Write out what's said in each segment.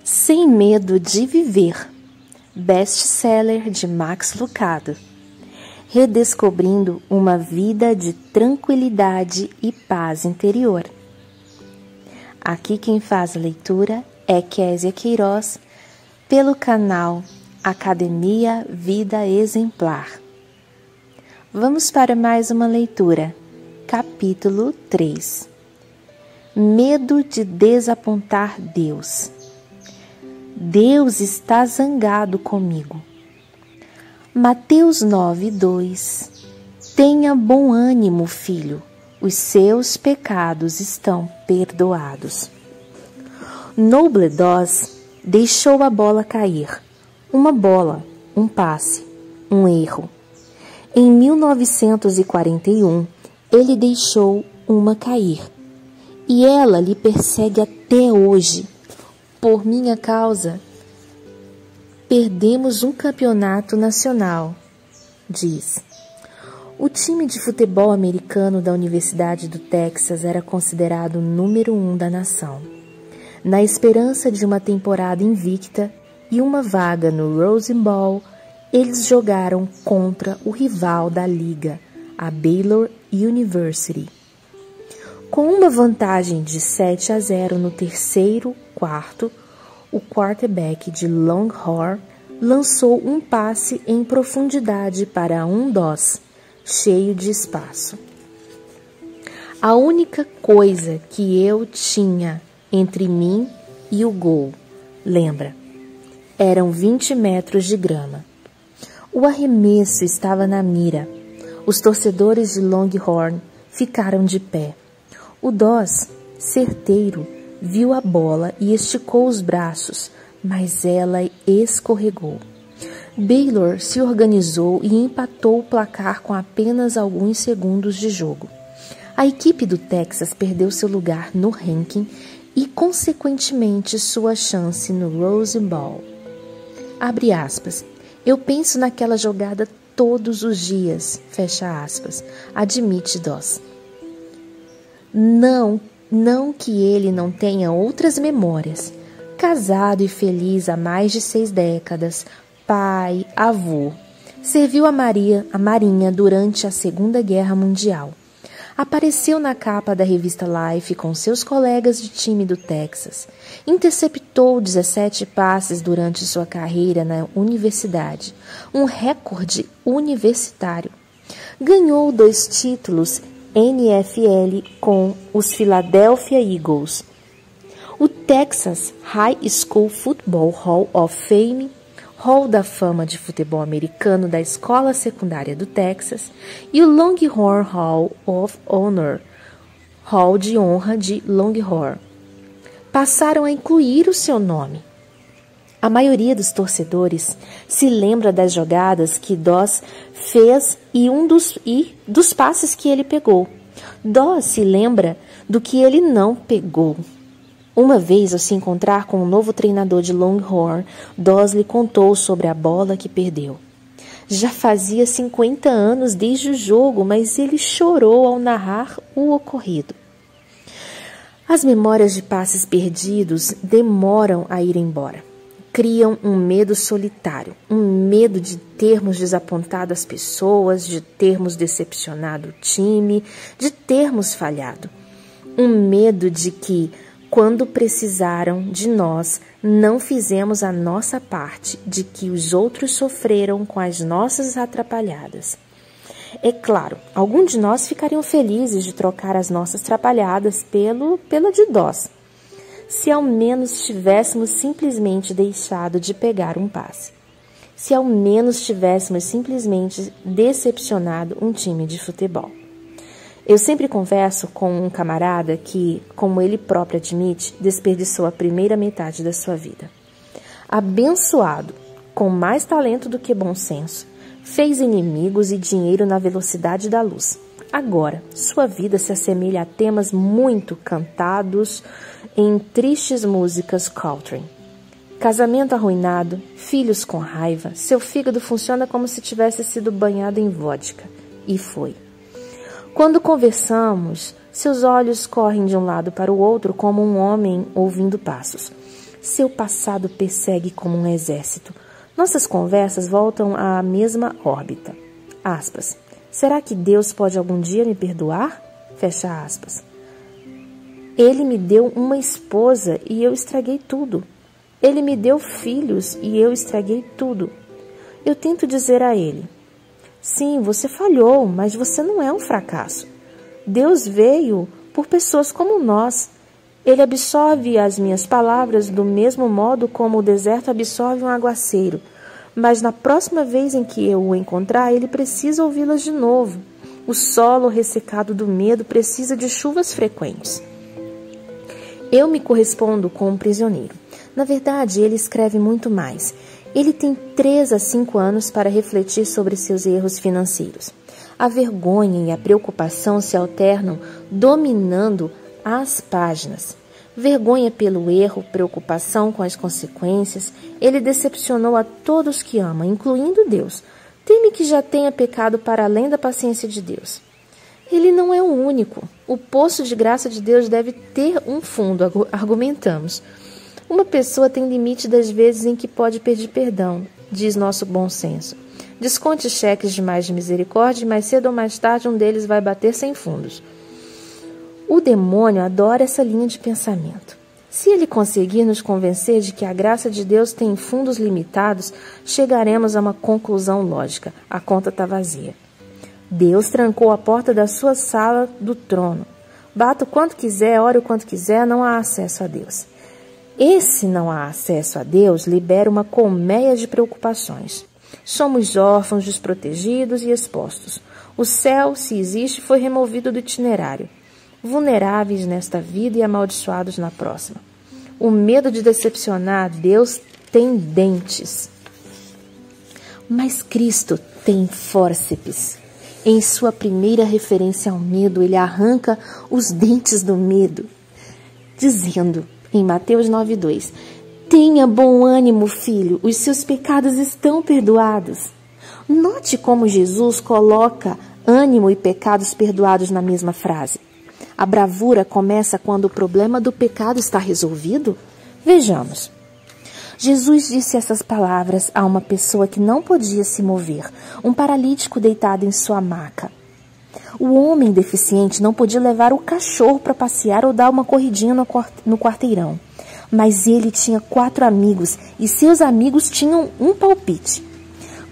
Sem Medo de Viver, best-seller de Max Lucado, redescobrindo uma vida de tranquilidade e paz interior. Aqui quem faz a leitura é Késia Queiroz, pelo canal Academia Vida Exemplar. Vamos para mais uma leitura, capítulo 3. Medo de desapontar Deus. Deus está zangado comigo. Mateus 9:2. Tenha bom ânimo, filho, os seus pecados estão perdoados. Noble Dawes deixou a bola cair. Uma bola, um passe, um erro. Em 1941, ele deixou uma cair. E ela lhe persegue até hoje. Por minha causa, perdemos um campeonato nacional, diz. O time de futebol americano da Universidade do Texas era considerado o número 1 da nação. Na esperança de uma temporada invicta e uma vaga no Rose Bowl, eles jogaram contra o rival da liga, a Baylor University. Com uma vantagem de 7-0 no terceiro quarto, o quarterback de Longhorn lançou um passe em profundidade para um Dawes, cheio de espaço. A única coisa que eu tinha entre mim e o gol, lembra, eram 20 metros de grama. O arremesso estava na mira. Os torcedores de Longhorn ficaram de pé. O Dawes, certeiro, viu a bola e esticou os braços, mas ela escorregou. Baylor se organizou e empatou o placar com apenas alguns segundos de jogo. A equipe do Texas perdeu seu lugar no ranking e, consequentemente, sua chance no Rose Bowl. Abre aspas. Eu penso naquela jogada todos os dias, fecha aspas, admite Dawes. Não que ele não tenha outras memórias. Casado e feliz há mais de 6 décadas, pai, avô. Serviu a Marinha durante a Segunda Guerra Mundial. Apareceu na capa da revista Life com seus colegas de time do Texas. Interceptou 17 passes durante sua carreira na universidade, um recorde universitário. Ganhou 2 títulos NFL com os Philadelphia Eagles. O Texas High School Football Hall of Fame, Hall da Fama de Futebol Americano da Escola Secundária do Texas, e o Longhorn Hall of Honor, Hall de Honra de Longhorn, passaram a incluir o seu nome. A maioria dos torcedores se lembra das jogadas que Dawes fez e dos passes que ele pegou. Dawes se lembra do que ele não pegou. Uma vez, ao se encontrar com um novo treinador de Longhorn, Dawes lhe contou sobre a bola que perdeu. Já fazia 50 anos desde o jogo, mas ele chorou ao narrar o ocorrido. As memórias de passes perdidos demoram a ir embora. Criam um medo solitário, um medo de termos desapontado as pessoas, de termos decepcionado o time, de termos falhado. Um medo de que, quando precisaram de nós, não fizemos a nossa parte, de que os outros sofreram com as nossas atrapalhadas. É claro, alguns de nós ficariam felizes de trocar as nossas atrapalhadas pela de Dawes, se ao menos tivéssemos simplesmente deixado de pegar um passe. Se ao menos tivéssemos simplesmente decepcionado um time de futebol. Eu sempre converso com um camarada que, como ele próprio admite, desperdiçou a primeira metade da sua vida. Abençoado, com mais talento do que bom senso, fez inimigos e dinheiro na velocidade da luz. Agora, sua vida se assemelha a temas muito cantados em tristes músicas country. Casamento arruinado, filhos com raiva, seu fígado funciona como se tivesse sido banhado em vodka. E foi. Quando conversamos, seus olhos correm de um lado para o outro como um homem ouvindo passos. Seu passado persegue como um exército. Nossas conversas voltam à mesma órbita. Aspas. Será que Deus pode algum dia me perdoar? Fecha aspas. Ele me deu uma esposa e eu estraguei tudo. Ele me deu filhos e eu estraguei tudo. Eu tento dizer a ele: sim, você falhou, mas você não é um fracasso. Deus veio por pessoas como nós. Ele absorve as minhas palavras do mesmo modo como o deserto absorve um aguaceiro. Mas na próxima vez em que eu o encontrar, ele precisa ouvi-las de novo. O solo ressecado do medo precisa de chuvas frequentes. Eu me correspondo com um prisioneiro. Na verdade, ele escreve muito mais. Ele tem 3 a 5 anos para refletir sobre seus erros financeiros. A vergonha e a preocupação se alternam, dominando as páginas. Vergonha pelo erro, preocupação com as consequências. Ele decepcionou a todos que ama, incluindo Deus. Teme que já tenha pecado para além da paciência de Deus. Ele não é o único. O poço de graça de Deus deve ter um fundo, argumentamos. Uma pessoa tem limite das vezes em que pode pedir perdão, diz nosso bom senso. Desconte cheques demais de misericórdia e mais cedo ou mais tarde um deles vai bater sem fundos. O demônio adora essa linha de pensamento. Se ele conseguir nos convencer de que a graça de Deus tem fundos limitados, chegaremos a uma conclusão lógica. A conta está vazia. Deus trancou a porta da sua sala do trono. Bata o quanto quiser, ore o quanto quiser, não há acesso a Deus. Esse não há acesso a Deus libera uma colmeia de preocupações. Somos órfãos, desprotegidos e expostos. O céu, se existe, foi removido do itinerário. Vulneráveis nesta vida e amaldiçoados na próxima. O medo de decepcionar Deus tem dentes. Mas Cristo tem fórceps. Em sua primeira referência ao medo, ele arranca os dentes do medo, dizendo, em Mateus 9:2, tenha bom ânimo, filho, os seus pecados estão perdoados. Note como Jesus coloca ânimo e pecados perdoados na mesma frase. A bravura começa quando o problema do pecado está resolvido? Vejamos. Jesus disse essas palavras a uma pessoa que não podia se mover, um paralítico deitado em sua maca. O homem deficiente não podia levar o cachorro para passear ou dar uma corridinha no quarteirão. Mas ele tinha 4 amigos e seus amigos tinham um palpite.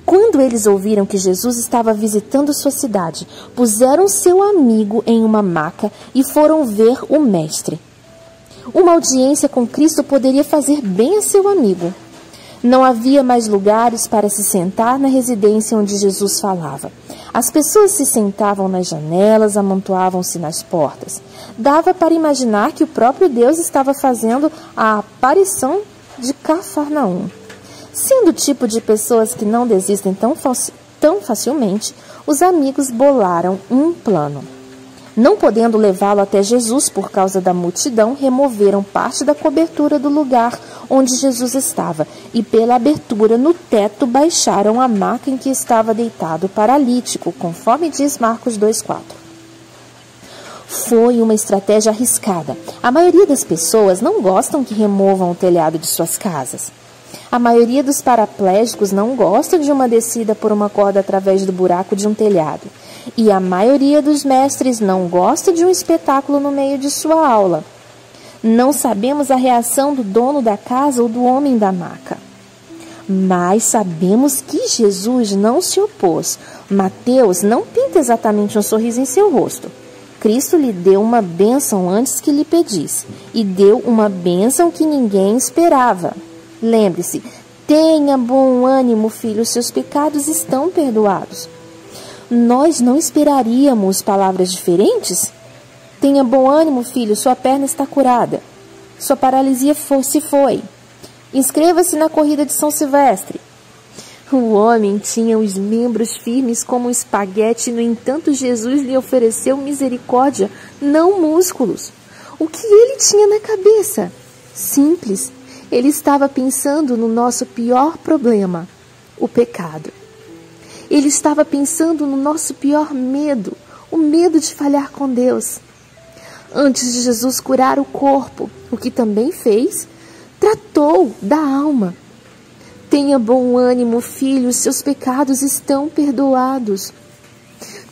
Quando eles ouviram que Jesus estava visitando sua cidade, puseram seu amigo em uma maca e foram ver o mestre. Uma audiência com Cristo poderia fazer bem a seu amigo. Não havia mais lugares para se sentar na residência onde Jesus falava. As pessoas se sentavam nas janelas, amontoavam-se nas portas. Dava para imaginar que o próprio Deus estava fazendo a aparição de Cafarnaum. Sendo o tipo de pessoas que não desistem tão facilmente, os amigos bolaram um plano. Não podendo levá-lo até Jesus por causa da multidão, removeram parte da cobertura do lugar onde Jesus estava e, pela abertura no teto, baixaram a maca em que estava deitado o paralítico, conforme diz Marcos 2,4. Foi uma estratégia arriscada. A maioria das pessoas não gostam que removam o telhado de suas casas. A maioria dos paraplégicos não gosta de uma descida por uma corda através do buraco de um telhado. E a maioria dos mestres não gosta de um espetáculo no meio de sua aula. Não sabemos a reação do dono da casa ou do homem da maca. Mas sabemos que Jesus não se opôs. Mateus não pinta exatamente um sorriso em seu rosto. Cristo lhe deu uma bênção antes que lhe pedisse. E deu uma bênção que ninguém esperava. Lembre-se, tenha bom ânimo, filho, seus pecados estão perdoados. Nós não esperaríamos palavras diferentes? Tenha bom ânimo, filho, sua perna está curada. Sua paralisia se foi. Inscreva-se na corrida de São Silvestre. O homem tinha os membros firmes como um espaguete, no entanto Jesus lhe ofereceu misericórdia, não músculos. O que ele tinha na cabeça? Simples. Ele estava pensando no nosso pior problema, o pecado. Ele estava pensando no nosso pior medo, o medo de falhar com Deus. Antes de Jesus curar o corpo, o que também fez, tratou da alma. Tenha bom ânimo, filho, seus pecados estão perdoados.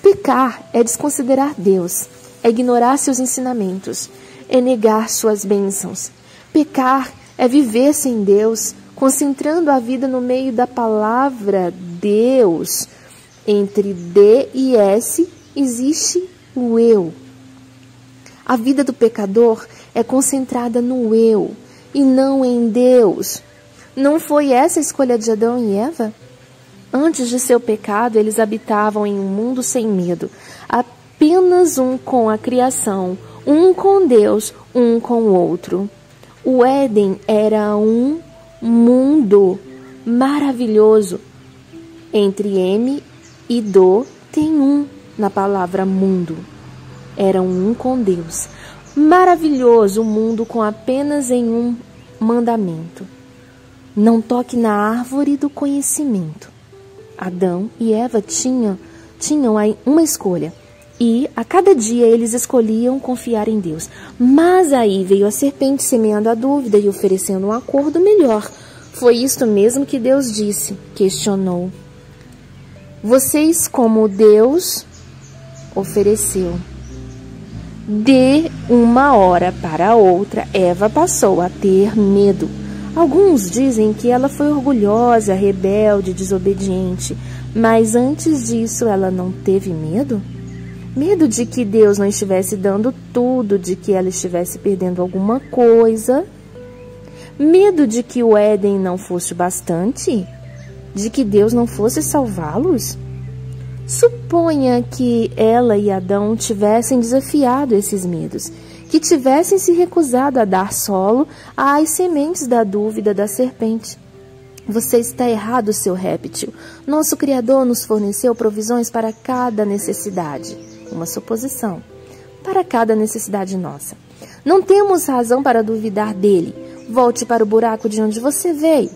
Pecar é desconsiderar Deus, é ignorar seus ensinamentos, é negar suas bênçãos. Pecar é viver sem Deus, concentrando a vida no meio da palavra Deus. Entre D e S existe o eu. A vida do pecador é concentrada no eu e não em Deus. Não foi essa a escolha de Adão e Eva? Antes de seu pecado, eles habitavam em um mundo sem medo, apenas um com a criação, um com Deus, um com o outro. O Éden era um mundo maravilhoso. Entre M e Do tem um na palavra mundo. Eram um com Deus. Maravilhoso o mundo com apenas em um mandamento. Não toque na árvore do conhecimento. Adão e Eva tinham uma escolha. E a cada dia eles escolhiam confiar em Deus. Mas aí veio a serpente semeando a dúvida e oferecendo um acordo melhor. Foi isto mesmo que Deus disse, questionou. Vocês, como Deus ofereceu. De uma hora para outra, Eva passou a ter medo. Alguns dizem que ela foi orgulhosa, rebelde, desobediente. Mas antes disso, ela não teve medo? Medo de que Deus não estivesse dando tudo, de que ela estivesse perdendo alguma coisa? Medo de que o Éden não fosse bastante? De que Deus não fosse salvá-los? Suponha que ela e Adão tivessem desafiado esses medos, que tivessem se recusado a dar solo às sementes da dúvida da serpente. Você está errado, seu réptil. Nosso Criador nos forneceu provisões para cada necessidade. Uma suposição. Para cada necessidade nossa. Não temos razão para duvidar dele. Volte para o buraco de onde você veio.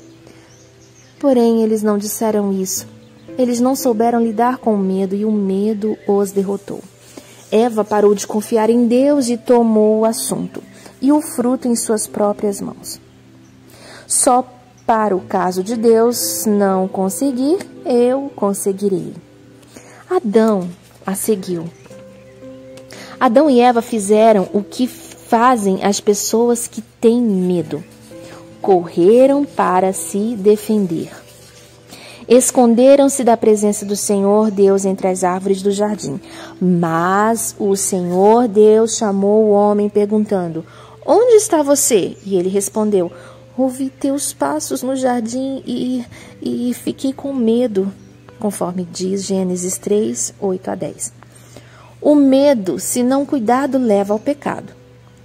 Porém, eles não disseram isso. Eles não souberam lidar com o medo e o medo os derrotou. Eva parou de confiar em Deus e tomou o assunto e o fruto em suas próprias mãos. Só para o caso de Deus não conseguir, eu conseguirei. Adão a seguiu. Adão e Eva fizeram o que fazem as pessoas que têm medo. Correram para se defender. Esconderam-se da presença do Senhor Deus entre as árvores do jardim. Mas o Senhor Deus chamou o homem perguntando, onde está você? E ele respondeu, ouvi teus passos no jardim e fiquei com medo, conforme diz Gênesis 3, 8 a 10. O medo, se não cuidado, leva ao pecado.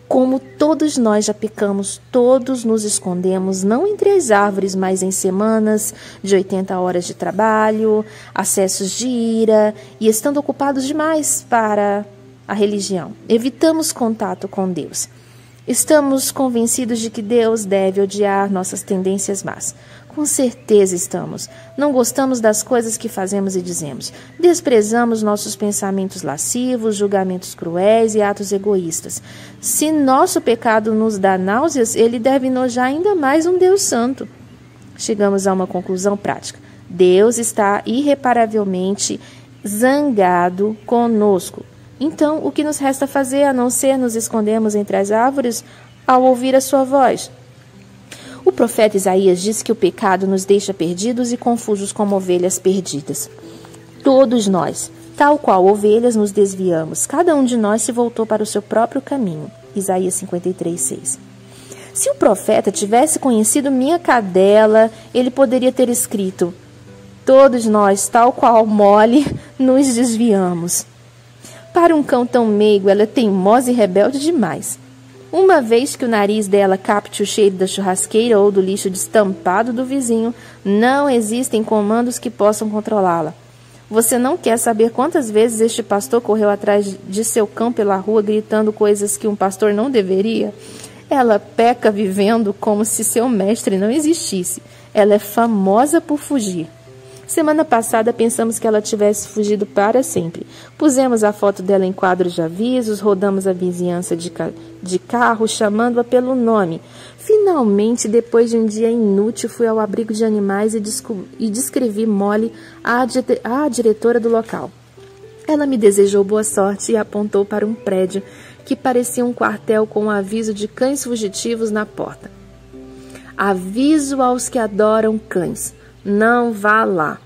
Como todos nós já pecamos, todos nos escondemos, não entre as árvores, mas em semanas de 80 horas de trabalho, acessos de ira e estando ocupados demais para a religião. Evitamos contato com Deus. Estamos convencidos de que Deus deve odiar nossas tendências más. Com certeza estamos. Não gostamos das coisas que fazemos e dizemos. Desprezamos nossos pensamentos lascivos, julgamentos cruéis e atos egoístas. Se nosso pecado nos dá náuseas, ele deve enojar ainda mais um Deus santo. Chegamos a uma conclusão prática. Deus está irreparavelmente zangado conosco. Então, o que nos resta fazer a não ser nos escondermos entre as árvores ao ouvir a sua voz? O profeta Isaías diz que o pecado nos deixa perdidos e confusos como ovelhas perdidas. Todos nós, tal qual ovelhas, nos desviamos. Cada um de nós se voltou para o seu próprio caminho. Isaías 53, 6. Se o profeta tivesse conhecido minha cadela, ele poderia ter escrito, todos nós, tal qual mole, nos desviamos. Para um cão tão meigo, ela é teimosa e rebelde demais. Uma vez que o nariz dela capte o cheiro da churrasqueira ou do lixo destampado do vizinho, não existem comandos que possam controlá-la. Você não quer saber quantas vezes este pastor correu atrás de seu cão pela rua gritando coisas que um pastor não deveria? Ela peca vivendo como se seu mestre não existisse. Ela é famosa por fugir. Semana passada pensamos que ela tivesse fugido para sempre. Pusemos a foto dela em quadros de avisos, rodamos a vizinhança de carro, chamando-a pelo nome. Finalmente, depois de um dia inútil, fui ao abrigo de animais e descrevi Molly à diretora do local. Ela me desejou boa sorte e apontou para um prédio que parecia um quartel com um aviso de cães fugitivos na porta. Aviso aos que adoram cães. Não vá lá.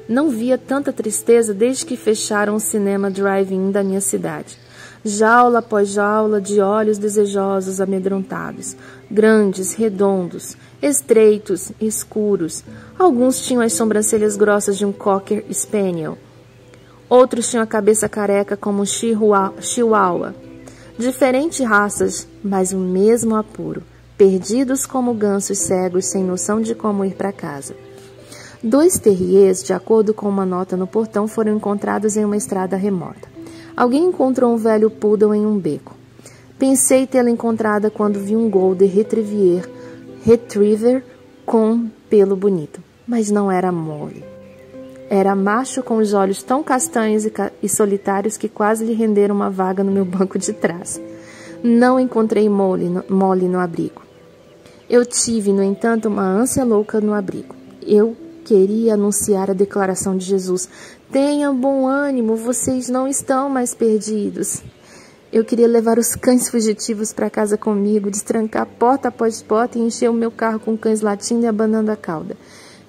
Não via tanta tristeza desde que fecharam o cinema drive-in da minha cidade. Jaula após jaula de olhos desejosos amedrontados. Grandes, redondos, estreitos, escuros. Alguns tinham as sobrancelhas grossas de um Cocker Spaniel. Outros tinham a cabeça careca como um Chihuahua. Diferentes raças, mas o mesmo apuro. Perdidos como gansos cegos sem noção de como ir para casa. 2 terriers, de acordo com uma nota no portão, foram encontrados em uma estrada remota. Alguém encontrou um velho poodle em um beco. Pensei tê-la encontrada quando vi um golden retriever com pelo bonito, mas não era Molly. Era macho com os olhos tão castanhos e solitários que quase lhe renderam uma vaga no meu banco de trás. Não encontrei Molly no abrigo. Eu tive, no entanto, uma ânsia louca no abrigo. Eu queria anunciar a declaração de Jesus. Tenham bom ânimo, vocês não estão mais perdidos. Eu queria levar os cães fugitivos para casa comigo, destrancar porta após porta e encher o meu carro com cães latindo e abanando a cauda.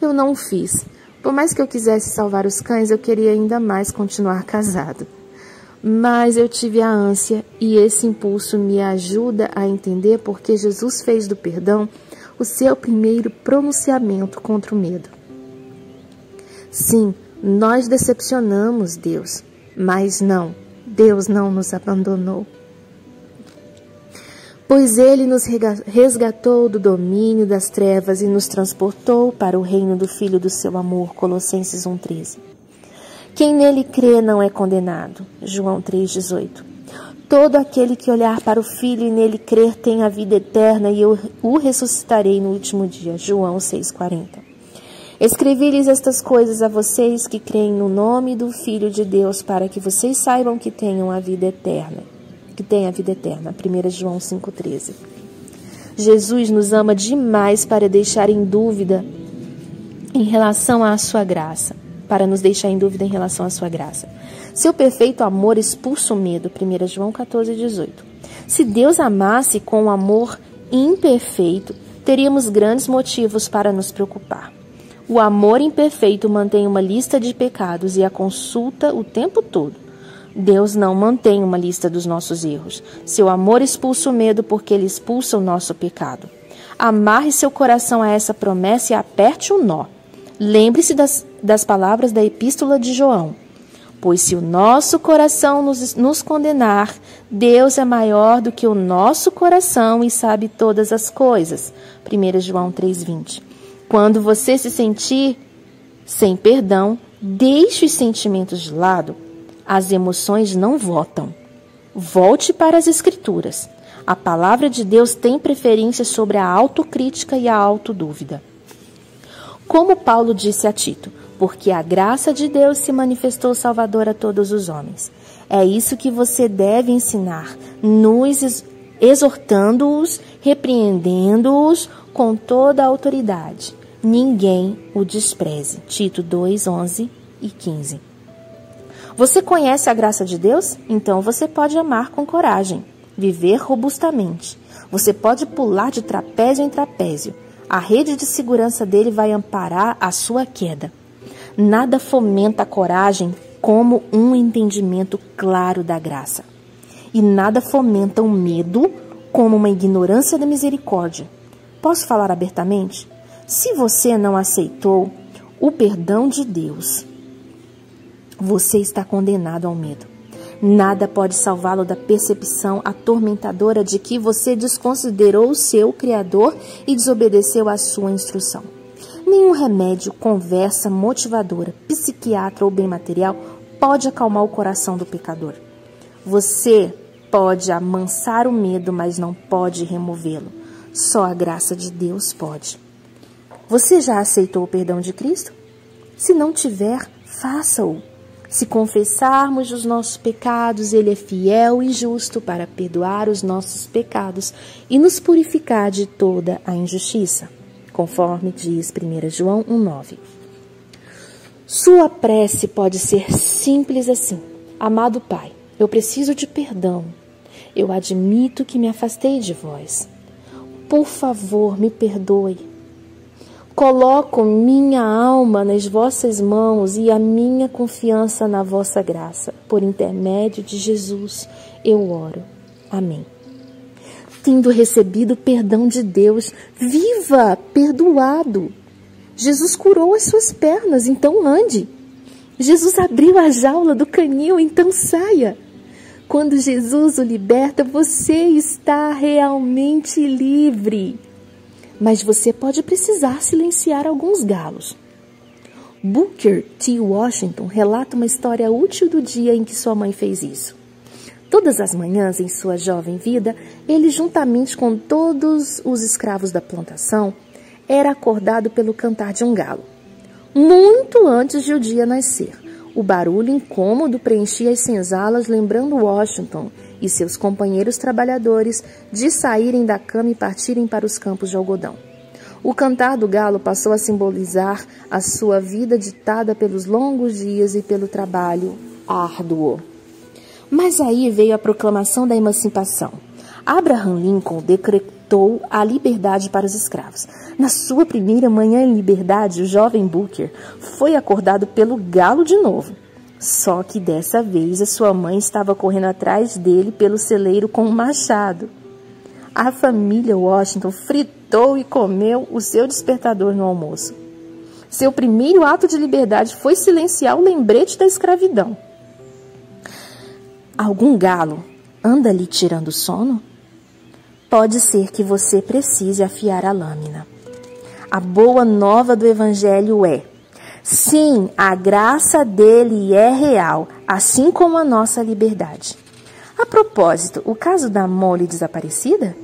Eu não o fiz. Por mais que eu quisesse salvar os cães, eu queria ainda mais continuar casado. Mas eu tive a ânsia e esse impulso me ajuda a entender porque Jesus fez do perdão o seu primeiro pronunciamento contra o medo. Sim, nós decepcionamos Deus, mas não, Deus não nos abandonou. Pois Ele nos resgatou do domínio das trevas e nos transportou para o reino do Filho do seu amor, Colossenses 1,13. Quem nele crê não é condenado, João 3,18. Todo aquele que olhar para o Filho e nele crer tem a vida eterna e eu o ressuscitarei no último dia, João 6,40. Escrevi-lhes estas coisas a vocês que creem no nome do Filho de Deus, para que vocês saibam que tenham a vida eterna. 1 João 5,13. Jesus nos ama demais para deixar em dúvida em relação à sua graça. Seu perfeito amor expulsa o medo. 1 João 14,18. Se Deus amasse com um amor imperfeito, teríamos grandes motivos para nos preocupar. O amor imperfeito mantém uma lista de pecados e a consulta o tempo todo. Deus não mantém uma lista dos nossos erros. Seu amor expulsa o medo porque ele expulsa o nosso pecado. Amarre seu coração a essa promessa e aperte o nó. Lembre-se das palavras da Epístola de João. Pois se o nosso coração nos condenar, Deus é maior do que o nosso coração e sabe todas as coisas. 1 João 3,20. Quando você se sentir sem perdão, deixe os sentimentos de lado. As emoções não votam. Volte para as Escrituras. A palavra de Deus tem preferência sobre a autocrítica e a autodúvida. Como Paulo disse a Tito, porque a graça de Deus se manifestou salvadora a todos os homens. É isso que você deve ensinar, nos exortando-os, repreendendo-os com toda a autoridade. Ninguém o despreze. Tito 2:11 e 15. Você conhece a graça de Deus? Então você pode amar com coragem, viver robustamente. Você pode pular de trapézio em trapézio. A rede de segurança dele vai amparar a sua queda. Nada fomenta a coragem como um entendimento claro da graça. E nada fomenta o medo como uma ignorância da misericórdia. Posso falar abertamente? Se você não aceitou o perdão de Deus, você está condenado ao medo. Nada pode salvá-lo da percepção atormentadora de que você desconsiderou o seu Criador e desobedeceu à sua instrução. Nenhum remédio, conversa motivadora, psiquiatra ou bem material pode acalmar o coração do pecador. Você pode amansar o medo, mas não pode removê-lo. Só a graça de Deus pode. Você já aceitou o perdão de Cristo? Se não tiver, faça-o. Se confessarmos os nossos pecados, Ele é fiel e justo para perdoar os nossos pecados e nos purificar de toda a injustiça, conforme diz 1 João 1,9. Sua prece pode ser simples assim: amado Pai, eu preciso de perdão. Eu admito que me afastei de vós. Por favor, me perdoe. Coloco minha alma nas vossas mãos e a minha confiança na vossa graça. Por intermédio de Jesus, eu oro. Amém. Tendo recebido o perdão de Deus, viva perdoado. Jesus curou as suas pernas, então ande. Jesus abriu a jaula do canil, então saia. Quando Jesus o liberta, você está realmente livre. Mas você pode precisar silenciar alguns galos. Booker T. Washington relata uma história útil do dia em que sua mãe fez isso. Todas as manhãs em sua jovem vida, ele, juntamente com todos os escravos da plantação, era acordado pelo cantar de um galo. Muito antes de o dia nascer, o barulho incômodo preenchia as senzalas, lembrando Washington e seus companheiros trabalhadores de saírem da cama e partirem para os campos de algodão. O cantar do galo passou a simbolizar a sua vida ditada pelos longos dias e pelo trabalho árduo. Mas aí veio a proclamação da emancipação. Abraham Lincoln decretou a liberdade para os escravos. Na sua primeira manhã em liberdade, o jovem Booker foi acordado pelo galo de novo. Só que dessa vez a sua mãe estava correndo atrás dele pelo celeiro com um machado. A família Washington fritou e comeu o seu despertador no almoço. Seu primeiro ato de liberdade foi silenciar o lembrete da escravidão. Algum galo anda lhe tirando o sono? Pode ser que você precise afiar a lâmina. A boa nova do Evangelho é: sim, a graça dele é real, assim como a nossa liberdade. A propósito, o caso da Molly desaparecida?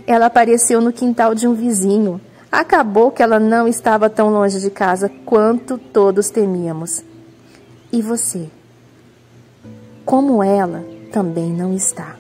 Ela apareceu no quintal de um vizinho. Acabou que ela não estava tão longe de casa quanto todos temíamos. E você? Como ela também não está.